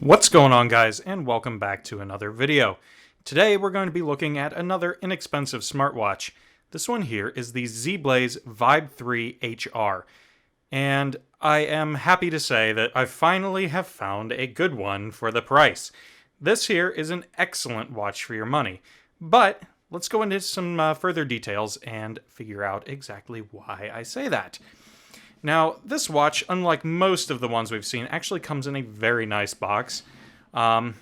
What's going on, guys, and welcome back to another video. Today we're going to be looking at another inexpensive smartwatch. This one here is the Zeblaze Vibe3 HR, and I am happy to say that I finally have found a good one for the price. This here is an excellent watch for your money, but let's go into some further details and figure out exactly why I say that. Now, this watch, unlike most of the ones we've seen, actually comes in a very nice box. I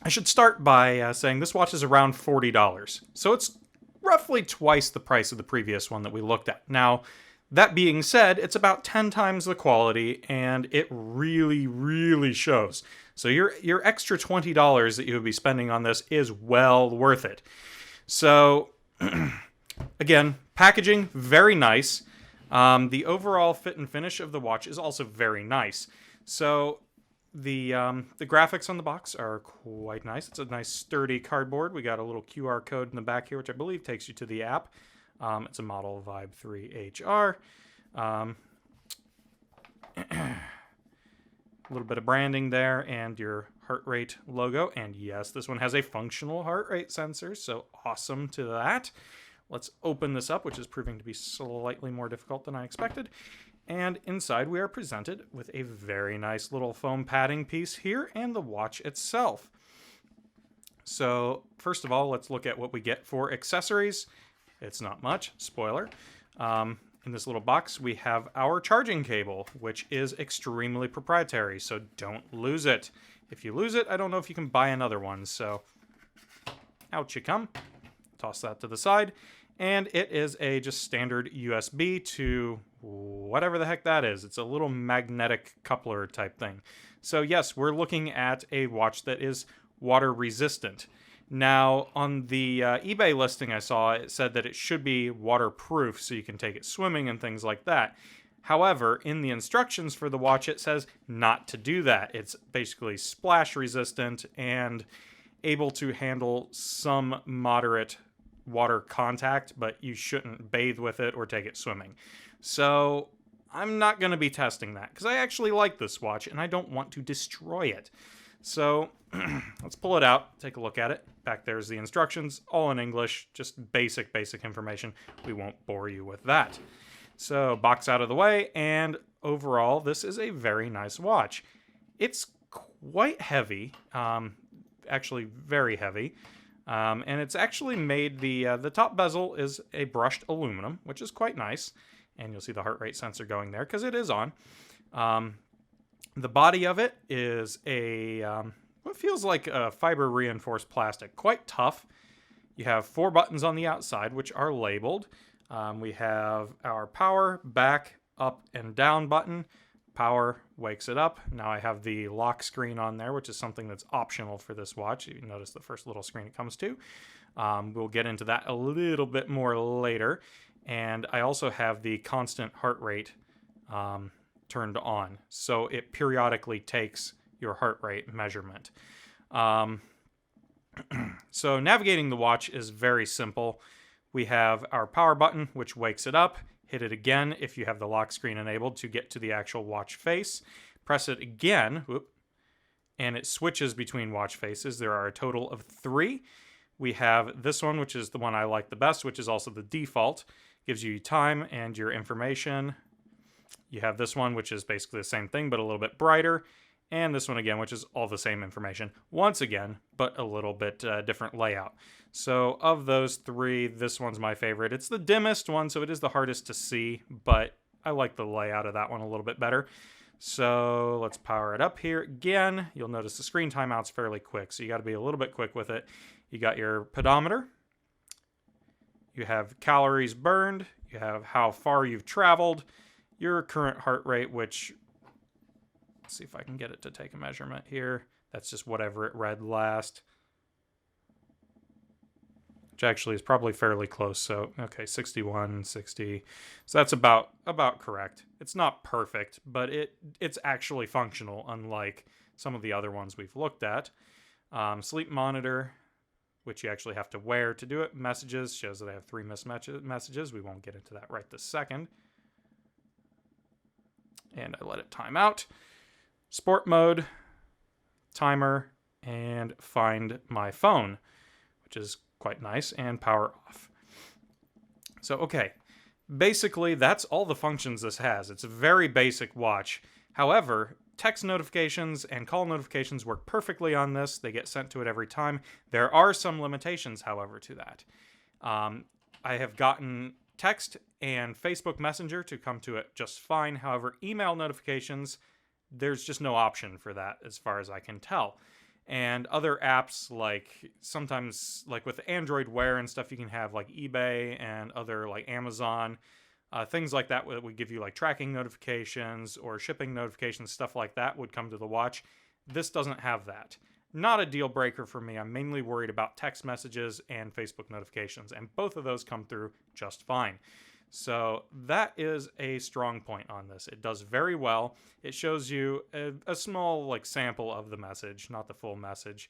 should start by saying this watch is around $40, so it's roughly twice the price of the previous one that we looked at. Now, that being said, it's about 10 times the quality, and it really shows. So your extra $20 that you would be spending on this is well worth it. So, again, packaging, very nice. The overall fit and finish of the watch is also very nice. So the graphics on the box are quite nice. It's a nice sturdy cardboard. We got a little QR code in the back here, which I believe takes you to the app. It's a model Vibe3 HR. A little bit of branding there and your heart rate logo. And yes, this one has a functional heart rate sensor, so awesome to that. Let's open this up, which is proving to be slightly more difficult than I expected. And inside we are presented with a very nice little foam padding piece here and the watch itself. So first of all, let's look at what we get for accessories. It's not much, spoiler. In this little box, we have our charging cable, which is extremely proprietary, so don't lose it. If you lose it, I don't know if you can buy another one, so out you come. Toss that to the side. And it is a just standard USB to whatever the heck that is. It's a little magnetic coupler type thing. So yes, we're looking at a watch that is water resistant. Now, on the eBay listing I saw, it said that it should be waterproof so you can take it swimming and things like that. However, in the instructions for the watch, it says not to do that. It's basically splash resistant and able to handle some moderate water contact, but you shouldn't bathe with it or take it swimming. So I'm not going to be testing that because I actually like this watch and I don't want to destroy it. So let's pull it out, take a look at it. Back there's the instructions, all in English, just basic information. We won't bore you with that. So box out of the way, and overall this is a very nice watch. It's quite heavy, actually very heavy. And it's actually made, the top bezel is a brushed aluminum, which is quite nice. And you'll see the heart rate sensor going there because it is on. The body of it is what feels like a fiber reinforced plastic, quite tough. You have 4 buttons on the outside, which are labeled. We have our power, back, up, and down button. Power wakes it up. Now I have the lock screen on there, which is something that's optional for this watch. You notice the first little screen it comes to. We'll get into that a little bit more later. And I also have the constant heart rate turned on. So it periodically takes your heart rate measurement. So navigating the watch is very simple. We have our power button, which wakes it up. Hit it again if you have the lock screen enabled to get to the actual watch face. Press it again, and it switches between watch faces. There are a total of 3. We have this one, which is the one I like the best, which is also the default. Gives you time and your information. You have this one, which is basically the same thing, but a little bit brighter. And this one again, which is all the same information, once again, but a little bit different layout. So of those 3, this one's my favorite. It's the dimmest one, so it is the hardest to see, but I like the layout of that one a little bit better. So let's power it up here again. You'll notice the screen timeout's fairly quick, so you got to be a little bit quick with it. You got your pedometer. You have calories burned. You have how far you've traveled. Your current heart rate, which... Let's see if I can get it to take a measurement here. That's just whatever it read last. Which actually is probably fairly close. So, okay, 61, 60. So that's about correct. It's not perfect, but it's actually functional, unlike some of the other ones we've looked at. Sleep monitor, which you actually have to wear to do it. Messages, shows that I have 3 missed messages. We won't get into that right this second. And I let it time out. Sport mode, timer, and find my phone, which is quite nice, and power off. So, okay, basically that's all the functions this has. It's a very basic watch. However, text notifications and call notifications work perfectly on this. They get sent to it every time. There are some limitations, however, to that. I have gotten text and Facebook Messenger to come to it just fine. However, email notifications, there's just no option for that as far as I can tell. And other apps, like sometimes like with Android Wear and stuff, you can have like eBay and other like Amazon, things like that would give you like tracking notifications or shipping notifications, stuff like that would come to the watch. This doesn't have that. Not a deal breaker for me. I'm mainly worried about text messages and Facebook notifications, and both of those come through just fine. So that is a strong point on this. It does very well. It shows you a small like sample of the message, not the full message.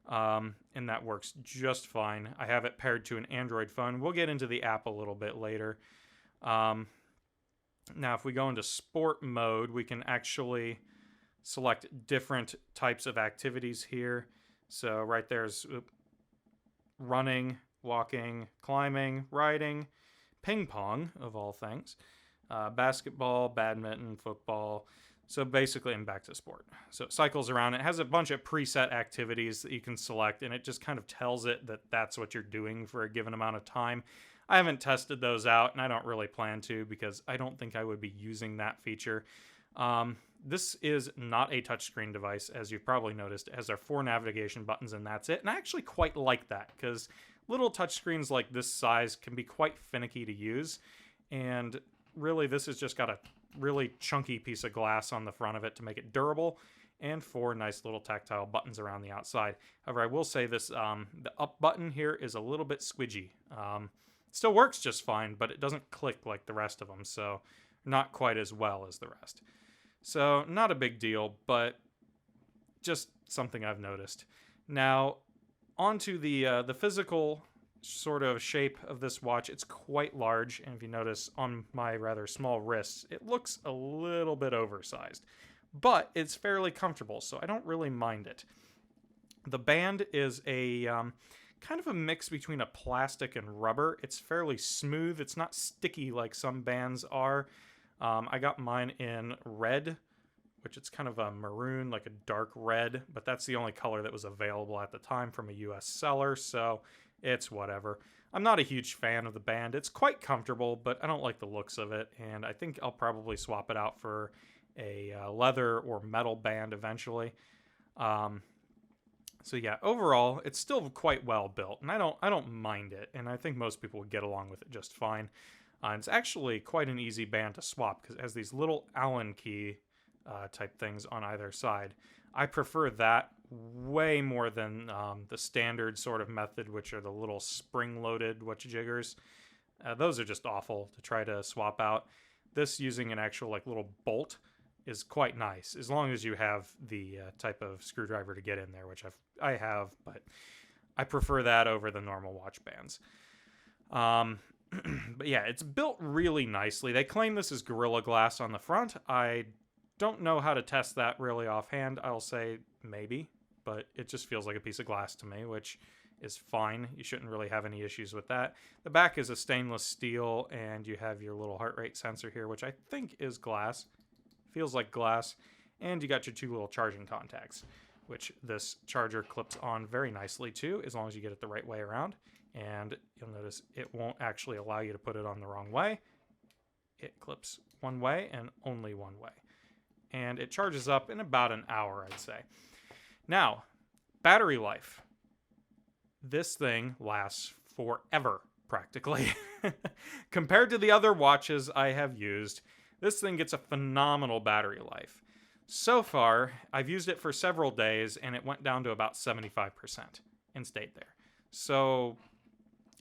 And that works just fine. I have it paired to an Android phone. We'll get into the app a little bit later. Now, if we go into sport mode, we can actually select different types of activities here. So right there's running, walking, climbing, riding, ping pong, of all things, basketball, badminton, football. So basically, I'm back to sport. So it cycles around. It has a bunch of preset activities that you can select, and it just kind of tells it that that's what you're doing for a given amount of time. I haven't tested those out, and I don't really plan to because I don't think I would be using that feature. This is not a touchscreen device, as you've probably noticed. It has our 4 navigation buttons, and that's it. And I actually quite like that, because little touchscreens like this size can be quite finicky to use. And really, this has just got a really chunky piece of glass on the front of it to make it durable, and 4 nice little tactile buttons around the outside. However, I will say this, the up button here is a little bit squidgy. Still works just fine, but it doesn't click like the rest of them, so not quite as well as the rest. So not a big deal, but just something I've noticed. Now, onto the physical sort of shape of this watch. It's quite large, and if you notice on my rather small wrists, it looks a little bit oversized. But it's fairly comfortable, so I don't really mind it. The band is a kind of a mix between a plastic and rubber. It's fairly smooth. It's not sticky like some bands are. I got mine in red, which it's kind of a maroon, like a dark red, but that's the only color that was available at the time from a US seller, so it's whatever. I'm not a huge fan of the band. It's quite comfortable, but I don't like the looks of it, and I think I'll probably swap it out for a leather or metal band eventually. So yeah, overall, it's still quite well built, and I don't mind it, and I think most people would get along with it just fine. It's actually quite an easy band to swap because it has these little Allen key type things on either side. I prefer that way more than the standard sort of method, which are the little spring-loaded whatchajiggers. Those are just awful to try to swap out. This using an actual like little bolt is quite nice, as long as you have the type of screwdriver to get in there, which I have, but I prefer that over the normal watch bands. But yeah, it's built really nicely. They claim this is Gorilla Glass on the front. I don't know how to test that really offhand. I'll say maybe, but it just feels like a piece of glass to me, which is fine. You shouldn't really have any issues with that. The back is a stainless steel, and you have your little heart rate sensor here, which I think is glass. Feels like glass. And you got your 2 little charging contacts, which this charger clips on very nicely too, as long as you get it the right way around. And you'll notice it won't actually allow you to put it on the wrong way. It clips one way and only one way. And it charges up in about an hour, I'd say. Now, battery life. This thing lasts forever, practically. Compared to the other watches I have used, this thing gets a phenomenal battery life. So far, I've used it for several days, and it went down to about 75% and stayed there. So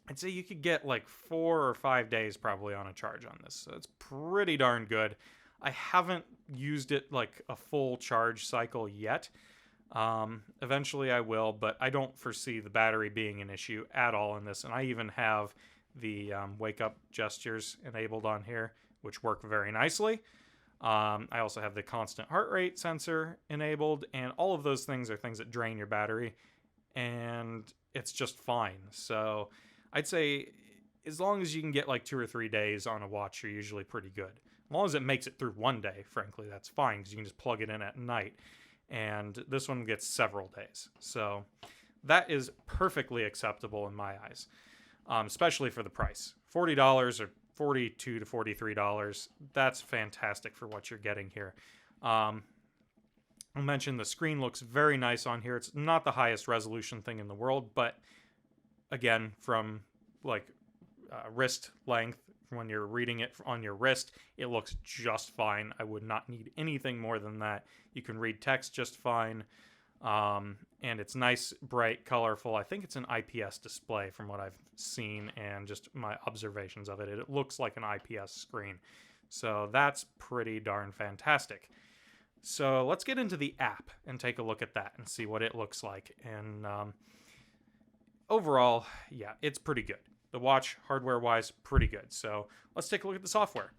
I'd say you could get like 4 or 5 days probably on a charge on this. So it's pretty darn good. I haven't used it like a full charge cycle yet. Eventually I will, but I don't foresee the battery being an issue at all in this. And I even have the wake up gestures enabled on here, which work very nicely. I also have the constant heart rate sensor enabled, and all of those things are things that drain your battery, and it's just fine. So I'd say as long as you can get like 2 or 3 days on a watch, you're usually pretty good. As long as it makes it through one day, frankly, that's fine because you can just plug it in at night. And this one gets several days. So that is perfectly acceptable in my eyes, especially for the price. $40 or $42 to $43. That's fantastic for what you're getting here. I'll mention the screen looks very nice on here. It's not the highest resolution thing in the world, but again, from like wrist length, when you're reading it on your wrist, it looks just fine. I would not need anything more than that. You can read text just fine. And it's nice, bright, colorful. I think it's an IPS display from what I've seen and just my observations of it. It looks like an IPS screen. So that's pretty darn fantastic. So let's get into the app and take a look at that and see what it looks like. And overall, yeah, it's pretty good. The watch, hardware-wise, pretty good. So let's take a look at the software.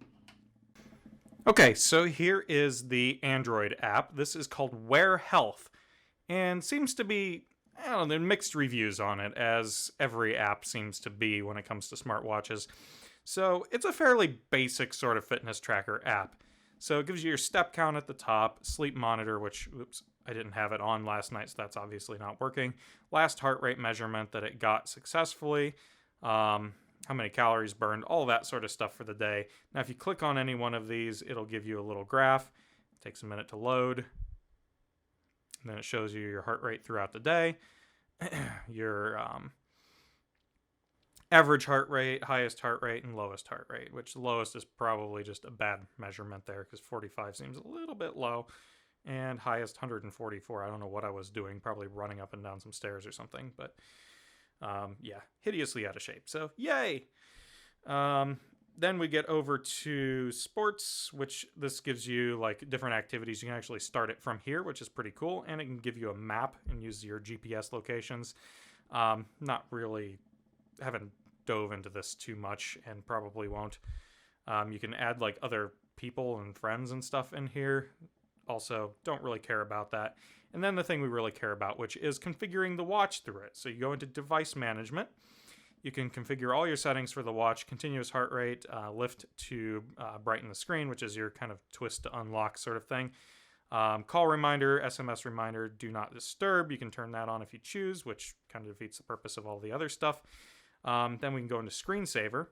Okay, so here is the Android app. This is called Wear Health, and seems to be, I don't know, there are mixed reviews on it, as every app seems to be when it comes to smartwatches. So it's a fairly basic sort of fitness tracker app. So it gives you your step count at the top, sleep monitor, which, oops, I didn't have it on last night, so that's obviously not working. Last heart rate measurement that it got successfully. How many calories burned, all that sort of stuff for the day. Now, if you click on any one of these, it'll give you a little graph. It takes a minute to load. And then it shows you your heart rate throughout the day, your average heart rate, highest heart rate, and lowest heart rate, which the lowest is probably just a bad measurement there because 45 seems a little bit low. And highest 144. I don't know what I was doing, probably running up and down some stairs or something, but yeah, hideously out of shape. So yay! Then we get over to sports, which this gives you like different activities. You can actually start it from here, which is pretty cool. And it can give you a map and use your GPS locations. Not really, haven't dove into this too much and probably won't. You can add like other people and friends and stuff in here. Also, don't really care about that. And then the thing we really care about, which is configuring the watch through it. So you go into device management. You can configure all your settings for the watch, continuous heart rate, lift to brighten the screen, which is your kind of twist to unlock sort of thing. Call reminder, SMS reminder, do not disturb. You can turn that on if you choose, which kind of defeats the purpose of all the other stuff. Then we can go into screensaver,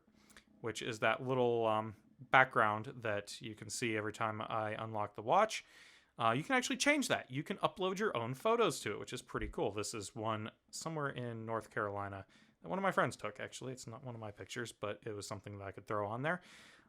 which is that little background that you can see every time I unlock the watch. You can actually change that. You can upload your own photos to it, which is pretty cool. This is one somewhere in North Carolina that one of my friends took, actually. It's not one of my pictures, but it was something that I could throw on there.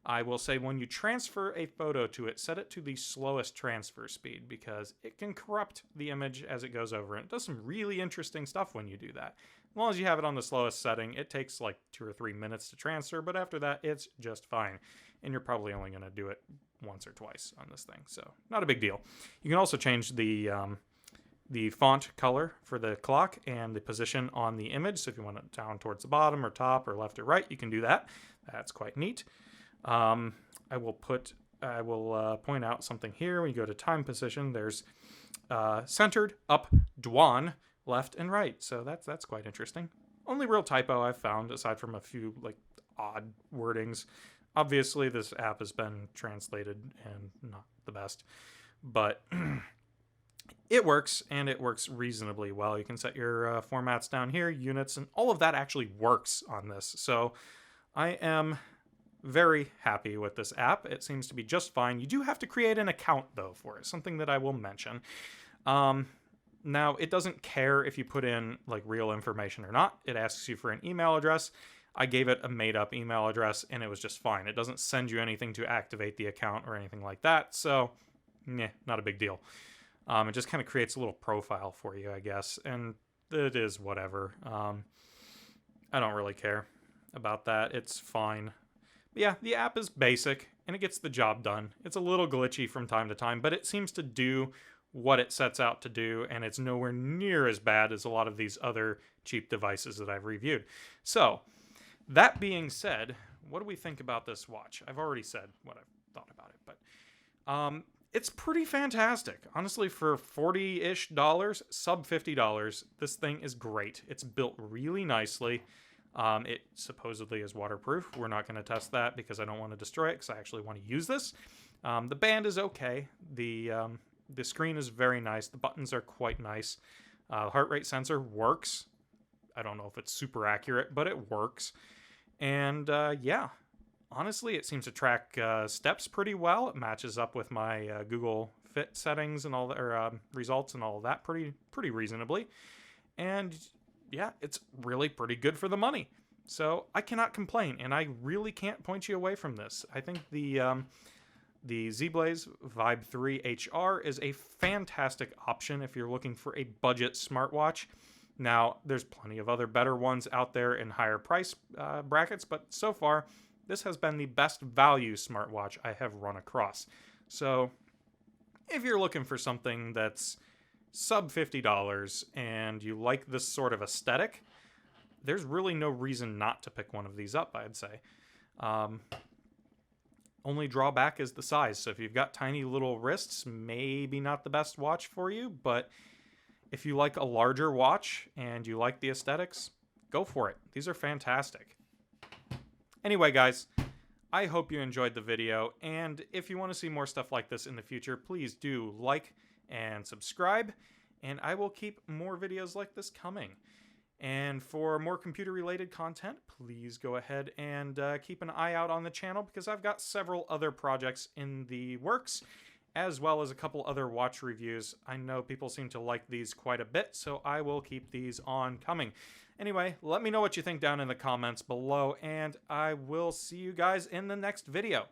I will say when you transfer a photo to it, set it to the slowest transfer speed because it can corrupt the image as it goes over. And it does some really interesting stuff when you do that. As long as you have it on the slowest setting, it takes like 2 or 3 minutes to transfer, but after that, it's just fine. And you're probably only going to do it once or twice on this thing, so not a big deal. You can also change the font color for the clock and the position on the image. So if you want it down towards the bottom or top or left or right, you can do that. That's quite neat. I will point out something here. When you go to time position, there's centered, up, Dwan, left, and right. So that's quite interesting. Only real typo I've found, aside from a few like odd wordings. Obviously, this app has been translated and not the best, but it works, and it works reasonably well. You can set your formats down here, units, and all of that actually works on this. So I am very happy with this app. It seems to be just fine. You do have to create an account, though, for it, something that I will mention. Now, it doesn't care if you put in like real information or not. It asks you for an email address. I gave it a made-up email address, and it was just fine. It doesn't send you anything to activate the account or anything like that, so not a big deal. It just kind of creates a little profile for you, I guess, and it is whatever. I don't really care about that. It's fine. But yeah, the app is basic, and it gets the job done. It's a little glitchy from time to time, but it seems to do what it sets out to do, and it's nowhere near as bad as a lot of these other cheap devices that I've reviewed. So, that being said, what do we think about this watch? I've already said what I've thought about it, but It's pretty fantastic. Honestly, for $40-ish dollars, sub $50, this thing is great. It's built really nicely. It supposedly is waterproof. We're not going to test that because I don't want to destroy it because I actually want to use this. The band is okay. The screen is very nice. The buttons are quite nice. Heart rate sensor works. I don't know if it's super accurate, but it works. And yeah, honestly, it seems to track steps pretty well. It matches up with my Google Fit settings and all the results and all of that pretty reasonably. And yeah, it's really pretty good for the money. So I cannot complain, and I really can't point you away from this. I think the Zeblaze Vibe3 HR is a fantastic option if you're looking for a budget smartwatch. Now, there's plenty of other better ones out there in higher price brackets, but so far, this has been the best value smartwatch I have run across. So, if you're looking for something that's sub $50 and you like this sort of aesthetic, there's really no reason not to pick one of these up, I'd say. Only drawback is the size. So if you've got tiny little wrists, maybe not the best watch for you, but if you like a larger watch and you like the aesthetics, go for it. These are fantastic. Anyway, guys, I hope you enjoyed the video, and if you want to see more stuff like this in the future, please do like and subscribe, and I will keep more videos like this coming. And for more computer-related content, please go ahead and keep an eye out on the channel because I've got several other projects in the works, as well as a couple other watch reviews. I know people seem to like these quite a bit, so I will keep these on coming. Anyway, let me know what you think down in the comments below, and I will see you guys in the next video.